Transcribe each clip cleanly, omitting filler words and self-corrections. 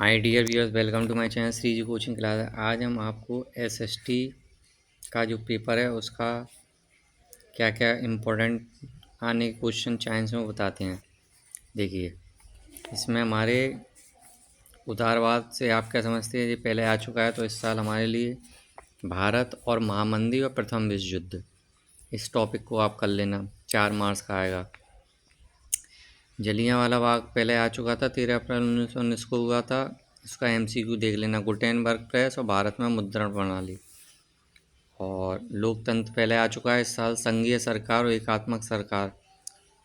My dear viewers, welcome to my channel Shri ji coaching class. आज हम आपको एसएसटी का जो पेपर है उसका क्या क्या इम्पोर्टेंट आने के क्वेश्चन चांस में बताते हैं। देखिए, इसमें हमारे उदारवाद से आप क्या समझते हैं, ये पहले आ चुका है। तो इस साल हमारे लिए भारत और महामंदी और प्रथम विश्व युद्ध, इस टॉपिक को आप कर लेना। 4 मार्क्स का आएगा। जलियांवाला बाग पहले आ चुका था, 13 अप्रैल 1919 को हुआ था। इसका एमसीक्यू देख लेना। गुटेनबर्ग प्रेस और भारत में मुद्रण प्रणाली। और लोकतंत्र पहले आ चुका है इस साल। संघीय सरकार और एकात्मक सरकार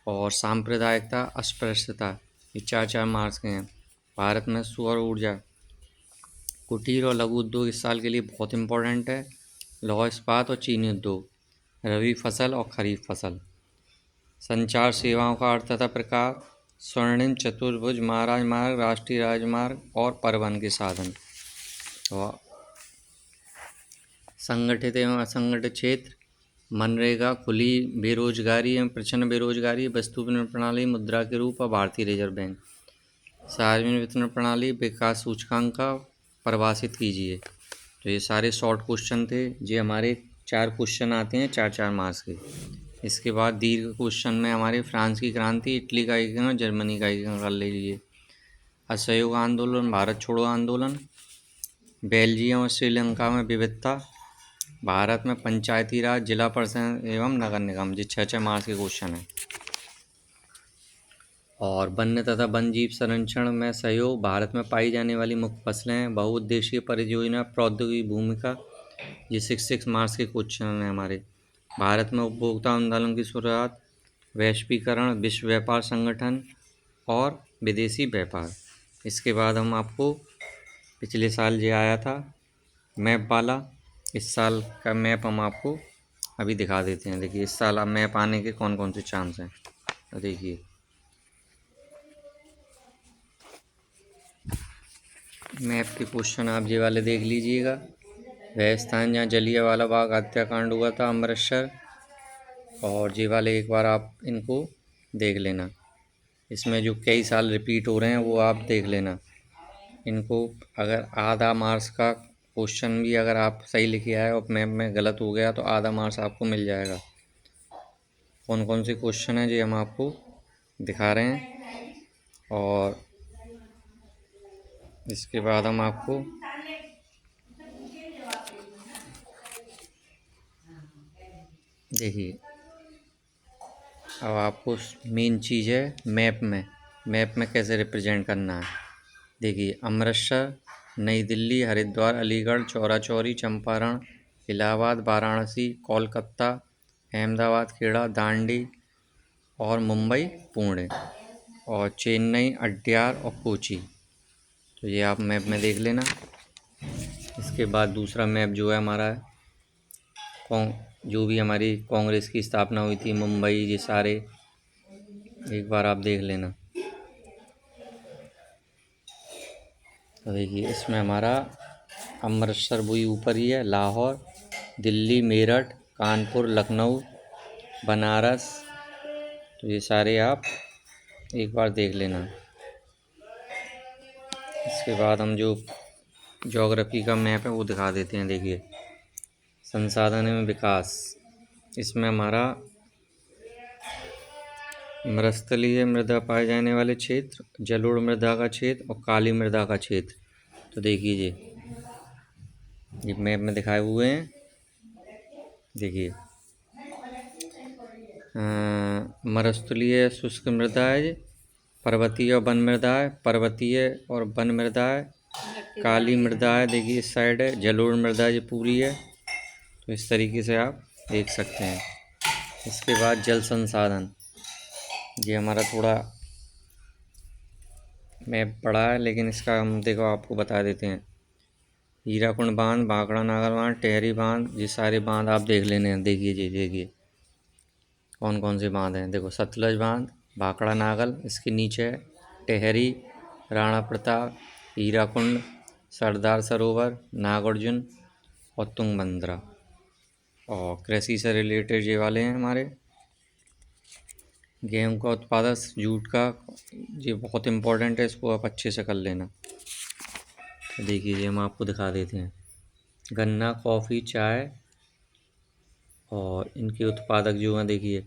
और सांप्रदायिकता अस्पृश्यता, ये 4 मार्क्स के हैं। भारत में सौर ऊर्जा, कुटीर और लघु उद्योग इस साल के लिए बहुत इंपॉर्टेंट है। लौह इस्पात और चीनी उद्योग, रबी फसल और खरीफ फसल। संचार सेवाओं का अर्थ तथा प्रकार, स्वर्णिम चतुर्भुज महाराजमार्ग, राष्ट्रीय राजमार्ग और परिवहन के साधन। और संगठित एवं असंगठित क्षेत्र, मनरेगा, खुली बेरोजगारी एवं प्रचंड बेरोजगारी, वस्तु वितरण प्रणाली, मुद्रा के रूप और भारतीय रिजर्व बैंक। सार्वजनिक वितरण प्रणाली, विकास सूचकांक का परिभाषित कीजिए। तो ये सारे शॉर्ट क्वेश्चन थे। ये हमारे 4 क्वेश्चन आते हैं 4-4 मार्क्स के। इसके बाद दीर्घ क्वेश्चन में हमारे फ्रांस की क्रांति, इटली का एकीकरण, जर्मनी का एकीकरण कर लीजिए। असहयोग आंदोलन, भारत छोड़ो आंदोलन, बेल्जियम और श्रीलंका में विविधता, भारत में पंचायती राज, जिला परिषद एवं नगर निगम, ये 6-6 मार्क्स के क्वेश्चन हैं। और वन्य तथा वन जीव संरक्षण में सहयोग, भारत में पाई जाने वाली मुख्य फसलें, बहुउद्देशीय परियोजना, प्रौद्योगिकी भूमिका, ये 6-6 मार्क्स के क्वेश्चन हैं हमारे। भारत में उपभोक्ता आंदोलन की शुरुआत, वैश्वीकरण, विश्व व्यापार संगठन और विदेशी व्यापार। इसके बाद हम आपको पिछले साल जो आया था मैप वाला, इस साल का मैप हम आपको अभी दिखा देते हैं। देखिए, इस साल अब मैप आने के कौन कौन से चांस हैं। तो देखिए, मैप के क्वेश्चन आप ये वाले देख लीजिएगा। राजस्थान, जहाँ जलियांवाला बाग हत्याकांड हुआ था, अमृतसर। और ये वाले एक बार आप इनको देख लेना। इसमें जो कई साल रिपीट हो रहे हैं वो आप देख लेना इनको। अगर आधा मार्क्स का क्वेश्चन भी अगर आप सही लिखे आए और मैप में गलत हो गया तो आधा मार्क्स आपको मिल जाएगा। कौन कौन से क्वेश्चन हैं ये हम आपको दिखा रहे हैं। और इसके बाद हम आपको देखिए, अब आपको मेन चीज़ है मैप में कैसे रिप्रेजेंट करना है। देखिए, अमृतसर, नई दिल्ली, हरिद्वार, अलीगढ़, चौरा चौरी, चंपारण, इलाहाबाद, वाराणसी, कोलकाता, अहमदाबाद, खेड़ा, दांडी और मुंबई, पुणे और चेन्नई, अड्यार और कोची। तो ये आप मैप में देख लेना। इसके बाद दूसरा मैप जो है हमारा जो भी हमारी कांग्रेस की स्थापना हुई थी, मुंबई, ये सारे एक बार आप देख लेना। तो देखिए, इसमें हमारा अमृतसर वही ऊपर ही है, लाहौर, दिल्ली, मेरठ, कानपुर, लखनऊ, बनारस। तो ये सारे आप एक बार देख लेना। इसके बाद हम जो ज्योग्राफी का मैप है वो दिखा देते हैं। देखिए, संसाधन में विकास, इसमें हमारा मरुस्थलीय मृदा पाए जाने वाले क्षेत्र, जलोढ़ मृदा का क्षेत्र और काली मृदा का क्षेत्र। तो देखिए, ये मैप में दिखाए हुए हैं। देखिए, मरुस्थलीय शुष्क मृदा है, पर्वतीय और वन मृदा है, पर्वतीय और वन मृदा है, काली मृदा है, देखिए इस साइड है, जलोढ़ मृदा ये पूरी है। तो इस तरीके से आप देख सकते हैं। इसके बाद जल संसाधन, ये हमारा थोड़ा मैप बड़ा है लेकिन इसका हम देखो आपको बता देते हैं। हीराकुंड बांध, भाखड़ा नागर बांध, टेहरी बांध, ये सारे बांध आप देख लेने हैं। देखिए जी, देखिए कौन कौन से बांध हैं। देखो, सतलज बांध, भाखड़ा नागल, इसके नीचे है टेहरी, राणा प्रताप, हीराकुंड, सरदार सरोवर, नागार्जुन और तुंगभद्रा। और कृषि से रिलेटेड ये वाले हैं हमारे। गेहूं का उत्पादन, जूट का, ये बहुत इम्पोर्टेंट है, इसको आप अच्छे से कर लेना। तो देखिए ये हम आपको दिखा देते हैं। गन्ना, कॉफ़ी, चाय और इनके उत्पादक जो हैं देखिए,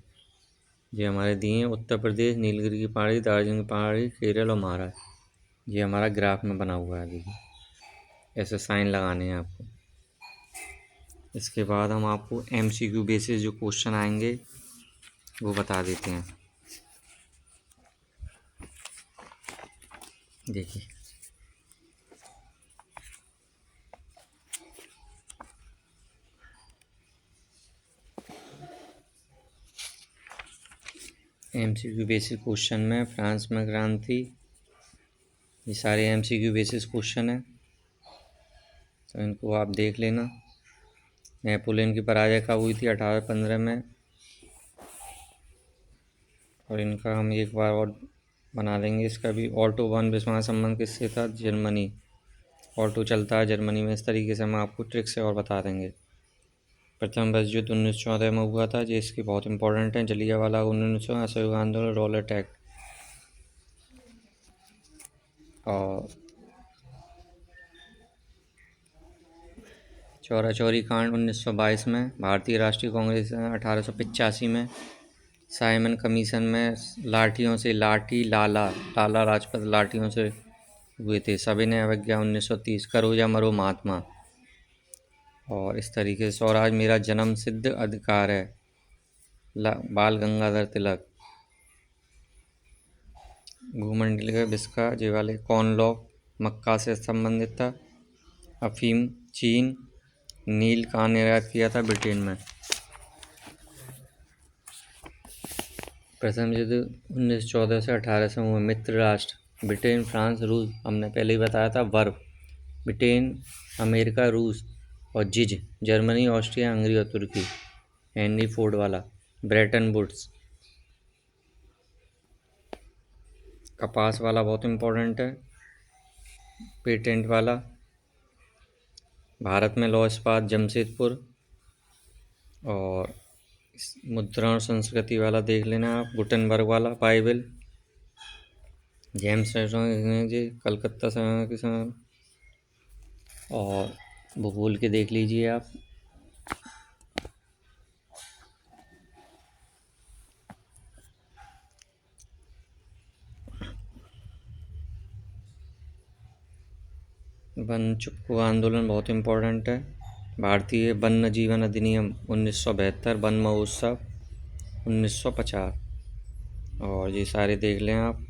ये हमारे दिए हैं उत्तर प्रदेश, नीलगिरी की पहाड़ी, दार्जिलिंग की पहाड़ी, केरल और महाराष्ट्र। ये हमारा ग्राफ में बना हुआ है देखिए, ऐसे साइन लगाने हैं आपको। इसके बाद हम आपको MCQ बेसिस जो क्वेश्चन आएंगे वो बता देते हैं। देखिए MCQ बेसिस क्वेश्चन में फ्रांस में क्रांति, ये सारे MCQ बेसिस क्वेश्चन हैं, तो इनको आप देख लेना। नेपोलियन की पराजय कब हुई थी? 1815 में। और इनका हम एक बार और बना देंगे इसका भी। ऑटो वन बिस्मार्क संबंध किससे था? जर्मनी। ऑटो चलता है जर्मनी में। इस तरीके से हम आपको ट्रिक से और बता देंगे। प्रथम विश्व युद्ध 1914 में हुआ था, जो इसके बहुत इंपॉर्टेंट हैं। जलियांवाला 1900, असहयोग आंदोलन, रॉलेट एक्ट। और चौरा चौरी कांड 1922 में। भारतीय राष्ट्रीय कांग्रेस 1885 में। साइमन कमीशन में लाठियों से लाला लाजपत लाठियों से हुए थे। सविनय अवज्ञा 1930। करो या मरो महात्मा। और इस तरीके से स्वराज मेरा जन्म सिद्ध अधिकार है, बाल गंगाधर तिलक। भूमंडल का विस्का जे वाले कौन लॉ मक्का से संबंधित था? अफीम चीन। नील कहाँ निर्यात किया था? ब्रिटेन में। प्रथम युद्ध 1914 से 1800 में हुआ। मित्र राष्ट्र ब्रिटेन, फ्रांस, रूस। हमने पहले ही बताया था वर्ब। ब्रिटेन, अमेरिका, रूस और जिज जर्मनी, ऑस्ट्रिया, हंगरी और तुर्की। हेनरी फोर्ड वाला। Bretton Woods. कपास वाला बहुत इम्पोर्टेंट है। पेटेंट वाला। भारत में लौह इस्पात जमशेदपुर। और मुद्रण और संस्कृति वाला देख लेना आप, गुटनबर्ग वाला। बाइबल जेम्स जी, कलकत्ता समय के समय। और भूगोल के देख लीजिए आप। वन चुप्पू आंदोलन बहुत इम्पोर्टेंट है। भारतीय वन्य जीवन अधिनियम 1972। वन महोत्सव 1950। और ये सारे देख लें आप।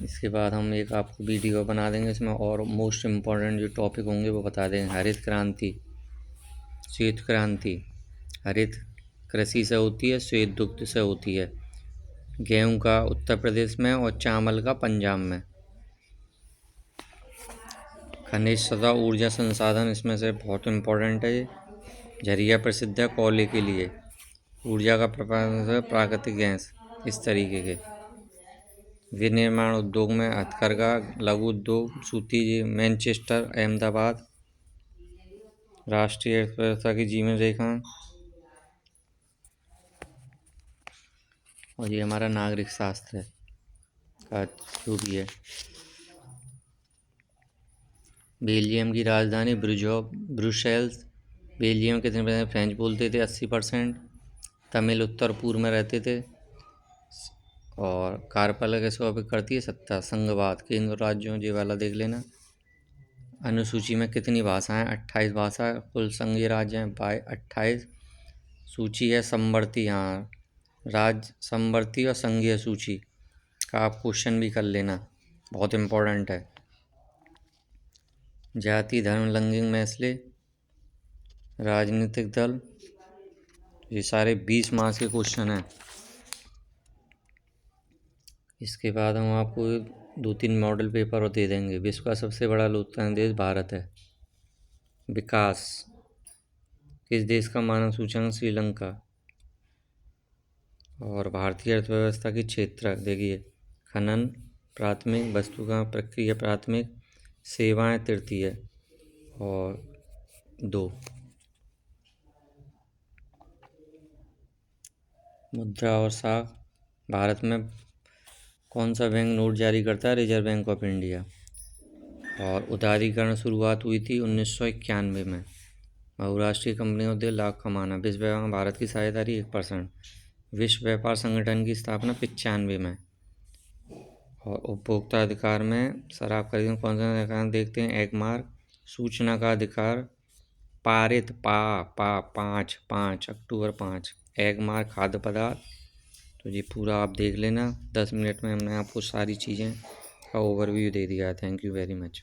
इसके बाद हम एक आपको वीडियो बना देंगे, इसमें और मोस्ट इम्पॉर्टेंट जो टॉपिक होंगे वो बता देंगे। हरित क्रांति, श्वेत क्रांति। हरित कृषि से होती है, श्वेत दुग्ध से होती है। गेहूं का उत्तर प्रदेश में और चावल का पंजाब में। खनिज तथा ऊर्जा संसाधन इसमें से बहुत इम्पोर्टेंट है। ये झरिया प्रसिद्ध है कोयले के लिए। ऊर्जा का प्रबंधन प्राकृतिक गैस। इस तरीके के विनिर्माण उद्योग में हथकरघा, लघु उद्योग, सूती, मैनचेस्टर, अहमदाबाद। राष्ट्रीय अर्थव्यवस्था की जीवन रेखा। और ये हमारा नागरिक शास्त्र का जो भी है। बेल्जियम की राजधानी ब्रुसेल्स। बेल्जियम कितने परसेंट फ्रेंच बोलते थे? 80%। तमिल उत्तर पूर्व में रहते थे। और कार्यपालक किसको अभिक करती है? सत्ता संघवाद। केंद्र राज्यों ये वाला देख लेना। अनुसूची में कितनी भाषाएं? 28 भाषा। कुल संघीय राज्य हैं 28। सूची है समवर्ती। हाँ, राज्य समवर्ती और संघीय सूची का आप क्वेश्चन भी कर लेना, बहुत इम्पोर्टेंट है। जाति, धर्म, लैंगिक मसले, राजनीतिक दल, ये सारे 20 मार्क्स के क्वेश्चन हैं। इसके बाद हम आपको 2-3 मॉडल पेपर और दे देंगे। विश्व का सबसे बड़ा लोकतांत्रिक देश भारत है। विकास, किस देश का मानव सूचकांक? श्रीलंका। और भारतीय अर्थव्यवस्था की क्षेत्र देखिए, खनन प्राथमिक, वस्तु का प्रक्रिया प्राथमिक, सेवाएं तृतीय और 2। मुद्रा और साख, भारत में कौन सा बैंक नोट जारी करता है? Reserve bank of India. और उदारीकरण शुरुआत हुई थी 1991 में। बहुराष्ट्रीय कंपनियों से लाभ कमाना। विश्व व्यापार में भारत की साझेदारी 1%। विश्व व्यापार संगठन की स्थापना 95 में। और उपभोक्ता अधिकार में शराब खरीदने कौन सा अधिकार देखते हैं। एगमार्क। सूचना का अधिकार पारित 5 अक्टूबर 5। एगमार्क खाद्य पदार्थ। तो जी पूरा आप देख लेना, 10 मिनट में हमने आपको सारी चीज़ें का ओवरव्यू दे दिया है। Thank you very much.